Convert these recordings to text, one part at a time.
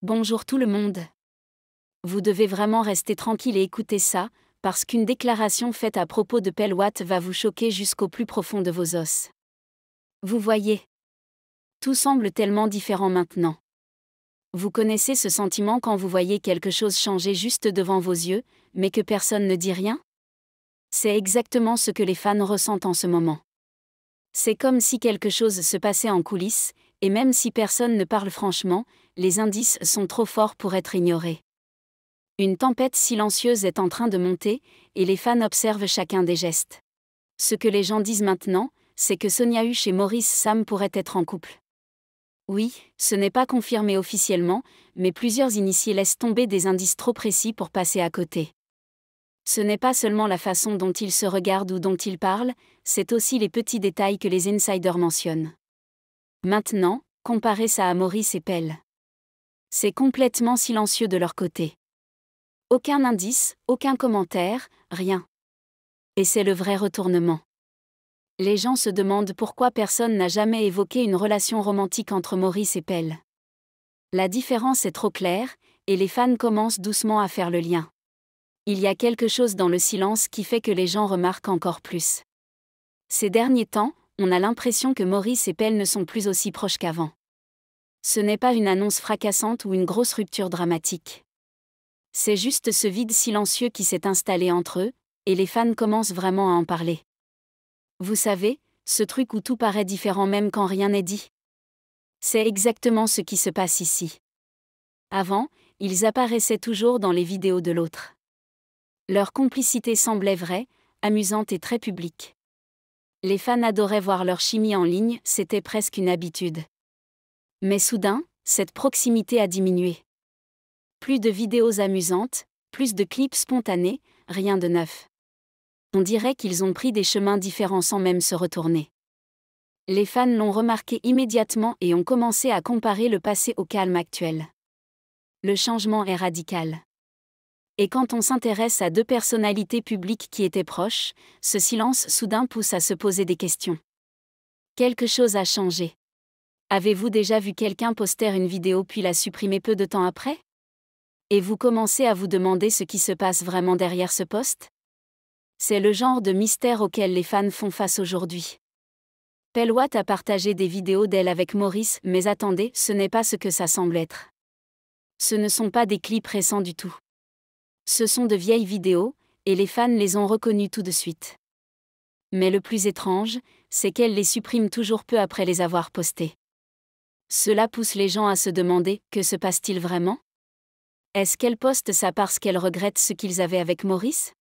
Bonjour tout le monde. Vous devez vraiment rester tranquille et écouter ça, parce qu'une déclaration faite à propos de Pell Watt va vous choquer jusqu'au plus profond de vos os. Vous voyez, tout semble tellement différent maintenant. Vous connaissez ce sentiment quand vous voyez quelque chose changer juste devant vos yeux, mais que personne ne dit rien? C'est exactement ce que les fans ressentent en ce moment. C'est comme si quelque chose se passait en coulisses, et même si personne ne parle franchement, les indices sont trop forts pour être ignorés. Une tempête silencieuse est en train de monter, et les fans observent chacun des gestes. Ce que les gens disent maintenant, c'est que Sonia Hush et Maurice Sam pourraient être en couple. Oui, ce n'est pas confirmé officiellement, mais plusieurs initiés laissent tomber des indices trop précis pour passer à côté. Ce n'est pas seulement la façon dont ils se regardent ou dont ils parlent, c'est aussi les petits détails que les insiders mentionnent. Maintenant, comparez ça à Maurice et Pell. C'est complètement silencieux de leur côté. Aucun indice, aucun commentaire, rien. Et c'est le vrai retournement. Les gens se demandent pourquoi personne n'a jamais évoqué une relation romantique entre Maurice et Pell. La différence est trop claire, et les fans commencent doucement à faire le lien. Il y a quelque chose dans le silence qui fait que les gens remarquent encore plus. Ces derniers temps, on a l'impression que Maurice et Pell ne sont plus aussi proches qu'avant. Ce n'est pas une annonce fracassante ou une grosse rupture dramatique. C'est juste ce vide silencieux qui s'est installé entre eux, et les fans commencent vraiment à en parler. Vous savez, ce truc où tout paraît différent même quand rien n'est dit. C'est exactement ce qui se passe ici. Avant, ils apparaissaient toujours dans les vidéos de l'autre. Leur complicité semblait vraie, amusante et très publique. Les fans adoraient voir leur chimie en ligne, c'était presque une habitude. Mais soudain, cette proximité a diminué. Plus de vidéos amusantes, plus de clips spontanés, rien de neuf. On dirait qu'ils ont pris des chemins différents sans même se retourner. Les fans l'ont remarqué immédiatement et ont commencé à comparer le passé au calme actuel. Le changement est radical. Et quand on s'intéresse à deux personnalités publiques qui étaient proches, ce silence soudain pousse à se poser des questions. Quelque chose a changé. Avez-vous déjà vu quelqu'un poster une vidéo puis la supprimer peu de temps après? Et vous commencez à vous demander ce qui se passe vraiment derrière ce post? C'est le genre de mystère auquel les fans font face aujourd'hui. Pell Watt a partagé des vidéos d'elle avec Maurice, mais attendez, ce n'est pas ce que ça semble être. Ce ne sont pas des clips récents du tout. Ce sont de vieilles vidéos, et les fans les ont reconnues tout de suite. Mais le plus étrange, c'est qu'elle les supprime toujours peu après les avoir postées. Cela pousse les gens à se demander, que se passe-t-il vraiment? Est-ce qu'elle poste ça parce qu'elle regrette ce qu'ils avaient avec Maurice?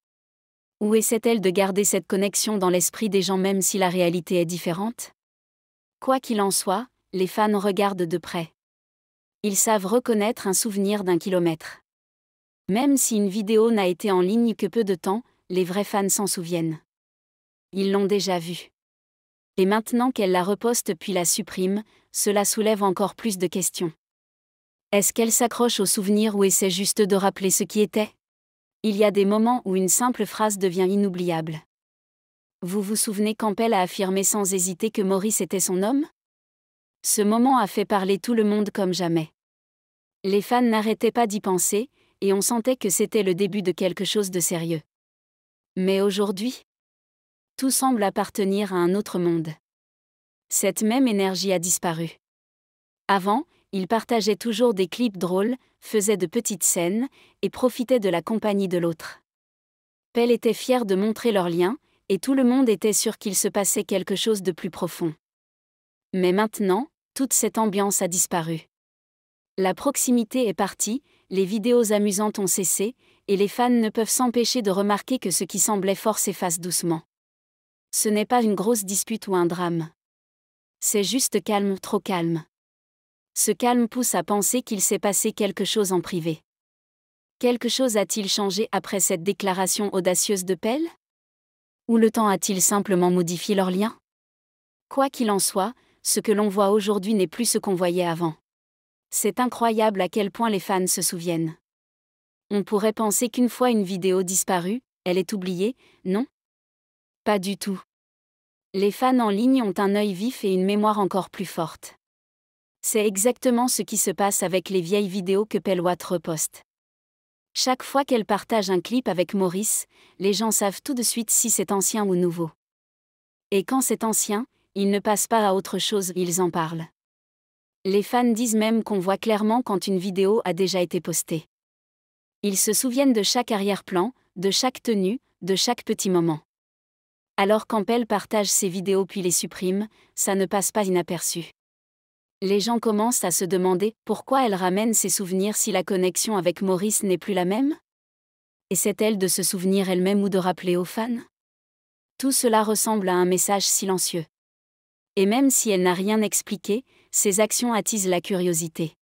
Ou essaie-t-elle de garder cette connexion dans l'esprit des gens même si la réalité est différente? Quoi qu'il en soit, les fans regardent de près. Ils savent reconnaître un souvenir d'un kilomètre. Même si une vidéo n'a été en ligne que peu de temps, les vrais fans s'en souviennent. Ils l'ont déjà vue. Et maintenant qu'elle la reposte puis la supprime, cela soulève encore plus de questions. Est-ce qu'elle s'accroche au souvenir ou essaie juste de rappeler ce qui était? Il y a des moments où une simple phrase devient inoubliable. Vous vous souvenez quand Pell a affirmé sans hésiter que Maurice était son homme? Ce moment a fait parler tout le monde comme jamais. Les fans n'arrêtaient pas d'y penser, et on sentait que c'était le début de quelque chose de sérieux. Mais aujourd'hui, tout semble appartenir à un autre monde. Cette même énergie a disparu. Avant, ils partageaient toujours des clips drôles, faisaient de petites scènes, et profitaient de la compagnie de l'autre. Pell était fier de montrer leur lien, et tout le monde était sûr qu'il se passait quelque chose de plus profond. Mais maintenant, toute cette ambiance a disparu. La proximité est partie, les vidéos amusantes ont cessé, et les fans ne peuvent s'empêcher de remarquer que ce qui semblait fort s'efface doucement. Ce n'est pas une grosse dispute ou un drame. C'est juste calme, trop calme. Ce calme pousse à penser qu'il s'est passé quelque chose en privé. Quelque chose a-t-il changé après cette déclaration audacieuse de Pell? Ou le temps a-t-il simplement modifié leur lien? Quoi qu'il en soit, ce que l'on voit aujourd'hui n'est plus ce qu'on voyait avant. C'est incroyable à quel point les fans se souviennent. On pourrait penser qu'une fois une vidéo disparue, elle est oubliée, non? Pas du tout. Les fans en ligne ont un œil vif et une mémoire encore plus forte. C'est exactement ce qui se passe avec les vieilles vidéos que Pellwatt reposte. Chaque fois qu'elle partage un clip avec Maurice, les gens savent tout de suite si c'est ancien ou nouveau. Et quand c'est ancien, ils ne passent pas à autre chose, ils en parlent. Les fans disent même qu'on voit clairement quand une vidéo a déjà été postée. Ils se souviennent de chaque arrière-plan, de chaque tenue, de chaque petit moment. Alors quand Pell partage ses vidéos puis les supprime, ça ne passe pas inaperçu. Les gens commencent à se demander pourquoi elle ramène ses souvenirs si la connexion avec Maurice n'est plus la même? Essaie-t-elle de se souvenir elle-même ou de rappeler aux fans? Tout cela ressemble à un message silencieux. Et même si elle n'a rien expliqué, ses actions attisent la curiosité.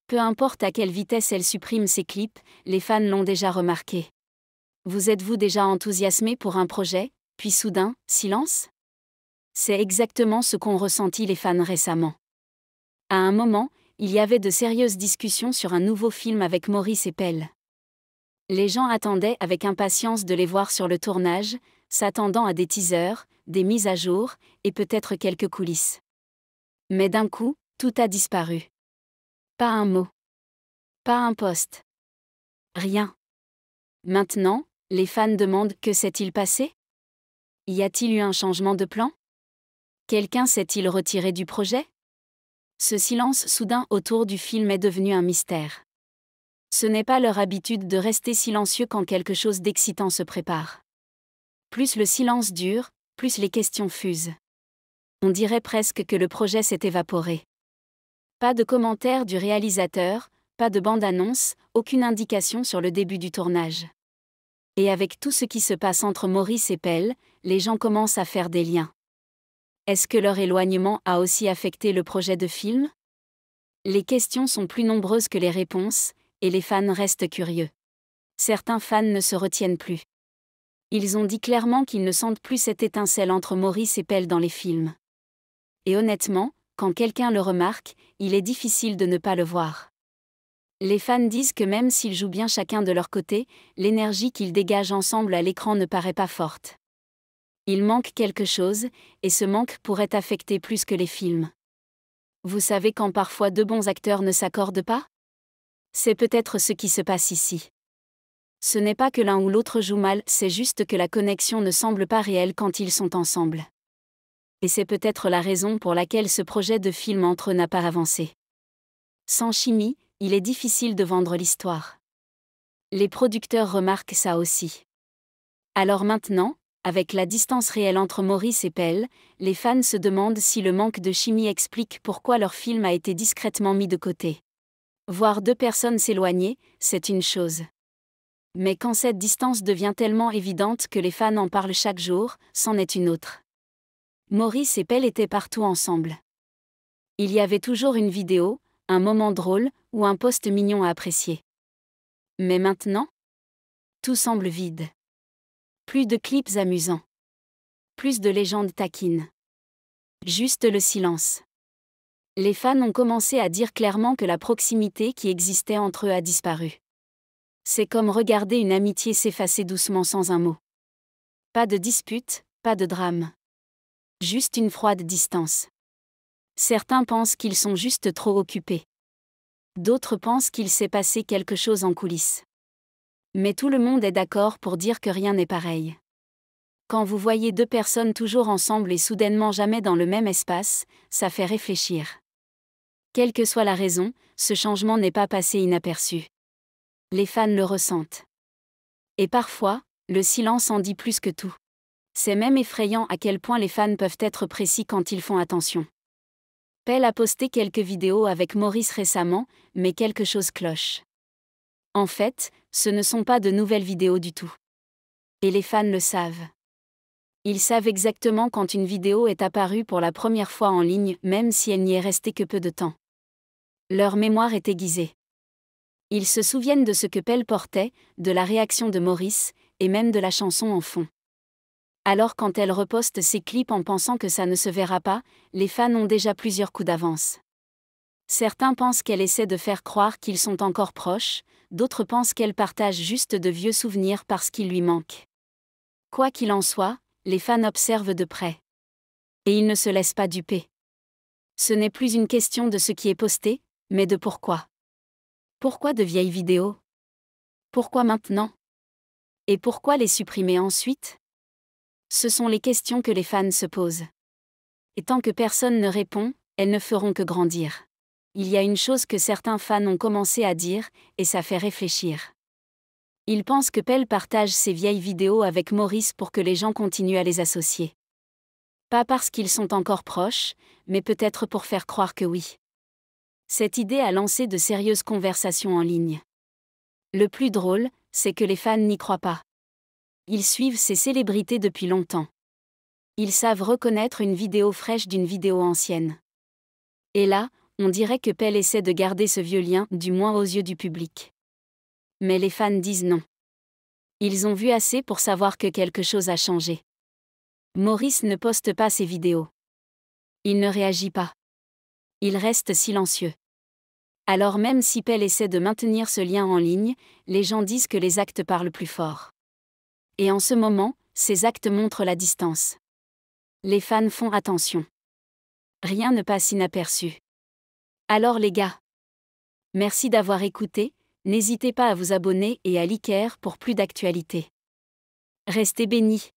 Peu importe à quelle vitesse elle supprime ses clips, les fans l'ont déjà remarqué. Vous êtes-vous déjà enthousiasmé pour un projet, puis soudain, silence? C'est exactement ce qu'ont ressenti les fans récemment. À un moment, il y avait de sérieuses discussions sur un nouveau film avec Maurice et Pell. Les gens attendaient avec impatience de les voir sur le tournage, s'attendant à des teasers, des mises à jour, et peut-être quelques coulisses. Mais d'un coup, tout a disparu. Pas un mot. Pas un post. Rien. Maintenant, les fans demandent que s'est-il passé? Y a-t-il eu un changement de plan? Quelqu'un s'est-il retiré du projet? Ce silence soudain autour du film est devenu un mystère. Ce n'est pas leur habitude de rester silencieux quand quelque chose d'excitant se prépare. Plus le silence dure, plus les questions fusent. On dirait presque que le projet s'est évaporé. Pas de commentaire du réalisateur, pas de bande-annonce, aucune indication sur le début du tournage. Et avec tout ce qui se passe entre Maurice et Pell, les gens commencent à faire des liens. Est-ce que leur éloignement a aussi affecté le projet de film? Les questions sont plus nombreuses que les réponses, et les fans restent curieux. Certains fans ne se retiennent plus. Ils ont dit clairement qu'ils ne sentent plus cette étincelle entre Maurice et Pell dans les films. Et honnêtement, quand quelqu'un le remarque, il est difficile de ne pas le voir. Les fans disent que même s'ils jouent bien chacun de leur côté, l'énergie qu'ils dégagent ensemble à l'écran ne paraît pas forte. Il manque quelque chose, et ce manque pourrait affecter plus que les films. Vous savez quand parfois deux bons acteurs ne s'accordent pas? C'est peut-être ce qui se passe ici. Ce n'est pas que l'un ou l'autre joue mal, c'est juste que la connexion ne semble pas réelle quand ils sont ensemble. Et c'est peut-être la raison pour laquelle ce projet de film entre eux n'a pas avancé. Sans chimie, il est difficile de vendre l'histoire. Les producteurs remarquent ça aussi. Alors maintenant, avec la distance réelle entre Maurice et Pell, les fans se demandent si le manque de chimie explique pourquoi leur film a été discrètement mis de côté. Voir deux personnes s'éloigner, c'est une chose. Mais quand cette distance devient tellement évidente que les fans en parlent chaque jour, c'en est une autre. Maurice et Pell étaient partout ensemble. Il y avait toujours une vidéo, un moment drôle, ou un post mignon à apprécier. Mais maintenant, tout semble vide. Plus de clips amusants. Plus de légendes taquines. Juste le silence. Les fans ont commencé à dire clairement que la proximité qui existait entre eux a disparu. C'est comme regarder une amitié s'effacer doucement sans un mot. Pas de dispute, pas de drame. Juste une froide distance. Certains pensent qu'ils sont juste trop occupés. D'autres pensent qu'il s'est passé quelque chose en coulisses. Mais tout le monde est d'accord pour dire que rien n'est pareil. Quand vous voyez deux personnes toujours ensemble et soudainement jamais dans le même espace, ça fait réfléchir. Quelle que soit la raison, ce changement n'est pas passé inaperçu. Les fans le ressentent. Et parfois, le silence en dit plus que tout. C'est même effrayant à quel point les fans peuvent être précis quand ils font attention. Pell a posté quelques vidéos avec Maurice récemment, mais quelque chose cloche. En fait, ce ne sont pas de nouvelles vidéos du tout. Et les fans le savent. Ils savent exactement quand une vidéo est apparue pour la première fois en ligne, même si elle n'y est restée que peu de temps. Leur mémoire est aiguisée. Ils se souviennent de ce que Pell portait, de la réaction de Maurice, et même de la chanson en fond. Alors quand elle reposte ses clips en pensant que ça ne se verra pas, les fans ont déjà plusieurs coups d'avance. Certains pensent qu'elle essaie de faire croire qu'ils sont encore proches, d'autres pensent qu'elle partage juste de vieux souvenirs parce qu'il lui manque. Quoi qu'il en soit, les fans observent de près. Et ils ne se laissent pas duper. Ce n'est plus une question de ce qui est posté, mais de pourquoi. Pourquoi de vieilles vidéos? Pourquoi maintenant? Et pourquoi les supprimer ensuite? Ce sont les questions que les fans se posent. Et tant que personne ne répond, elles ne feront que grandir. Il y a une chose que certains fans ont commencé à dire, et ça fait réfléchir. Ils pensent que Pell partage ses vieilles vidéos avec Maurice pour que les gens continuent à les associer. Pas parce qu'ils sont encore proches, mais peut-être pour faire croire que oui. Cette idée a lancé de sérieuses conversations en ligne. Le plus drôle, c'est que les fans n'y croient pas. Ils suivent ces célébrités depuis longtemps. Ils savent reconnaître une vidéo fraîche d'une vidéo ancienne. Et là, on dirait que Pell essaie de garder ce vieux lien, du moins aux yeux du public. Mais les fans disent non. Ils ont vu assez pour savoir que quelque chose a changé. Maurice ne poste pas ses vidéos. Il ne réagit pas. Il reste silencieux. Alors même si Pell essaie de maintenir ce lien en ligne, les gens disent que les actes parlent plus fort. Et en ce moment, ces actes montrent la distance. Les fans font attention. Rien ne passe inaperçu. Alors les gars, merci d'avoir écouté, n'hésitez pas à vous abonner et à liker pour plus d'actualités. Restez bénis.